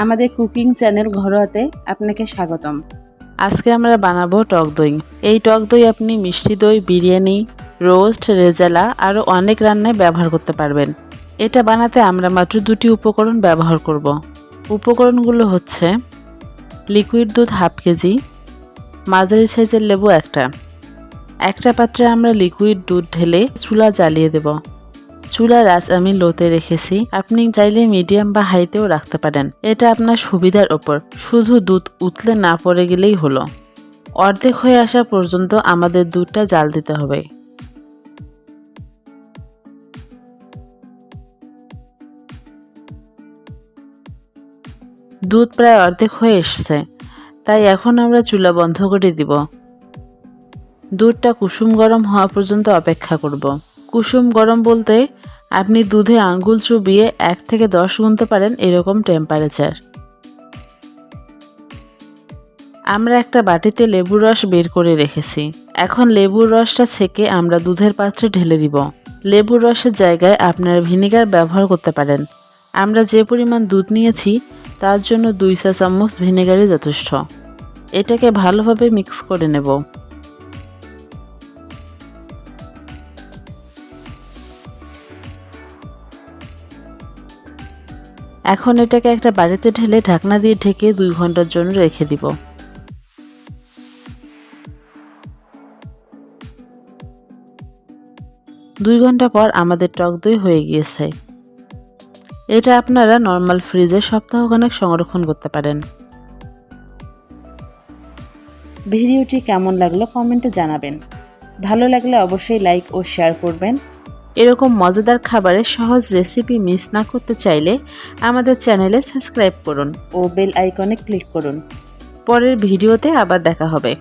আমাদের cooking channel ঘরোয়াতে আপনাকে স্বাগতম। আজকে আমরা বানাবো টক দই। এই টক দই আপনি মিষ্টি দই, বিরিয়ানি, রোস্ট, রেজালা আরও অনেক রান্নায় ব্যবহার করতে পারবেন। এটা বানাতে আমরা মাত্র 2টি উপকরণ ব্যবহার করব। উপকরণগুলো হচ্ছে লিকুইড দুধ হাফ কেজি, মাঝারি সাইজের লেবু একটা পাত্রে আমরা লিকুইড দুধ ঢেলে চুলা জ্বালিয়ে দেব। চুলার আঁচ আমি লোতে রেখেছি, আপনি চাইলে মিডিয়াম বা হাইতেও রাখতে পারেন, এটা আপনার সুবিধার ওপর। শুধু দুধ উতলে না পড়ে গেলেই হলো। অর্ধেক হয়ে আসা পর্যন্ত আমাদের দুধটা জাল দিতে হবে। দুধ প্রায় অর্ধেক হয়ে এসছে, তাই এখন আমরা চুলা বন্ধ করে দিব। দুধটা কুসুম গরম হওয়া পর্যন্ত অপেক্ষা করব। কুসুম গরম বলতে আপনি দুধে আঙ্গুল চুবিয়ে 1 থেকে 10 গুনতে পারেন, এরকম টেম্পারেচার। আমরা একটা বাটিতে লেবুর রস বের করে রেখেছি। এখন লেবুর রসটা ছেঁকে আমরা দুধের পাত্রে ঢেলে দিব। লেবুর রসের জায়গায় আপনারা ভিনেগার ব্যবহার করতে পারেন। আমরা যে পরিমাণ দুধ নিয়েছি তার জন্য 2 চা চামচ ভিনেগারই যথেষ্ট। এটাকে ভালোভাবে মিক্স করে নেব। এখন এটাকে একটা বাড়িতে ঢেলে ঢাকনা দিয়ে ঢেকে 2 ঘন্টার জন্য রেখে দিব। 2 ঘন্টা পর আমাদের টক দই হয়ে গিয়েছে। এটা আপনারা নর্মাল ফ্রিজে সপ্তাহখানেক সংরক্ষণ করতে পারেন। ভিডিওটি কেমন লাগলো কমেন্টে জানাবেন। ভালো লাগলে অবশ্যই লাইক ও শেয়ার করবেন। এরকম মজাদার খাবারের সহজ রেসিপি মিস না করতে চাইলে আমাদের চ্যানেলে সাবস্ক্রাইব করুন ও বেল আইকনে ক্লিক করুন। পরের ভিডিওতে আবার দেখা হবে।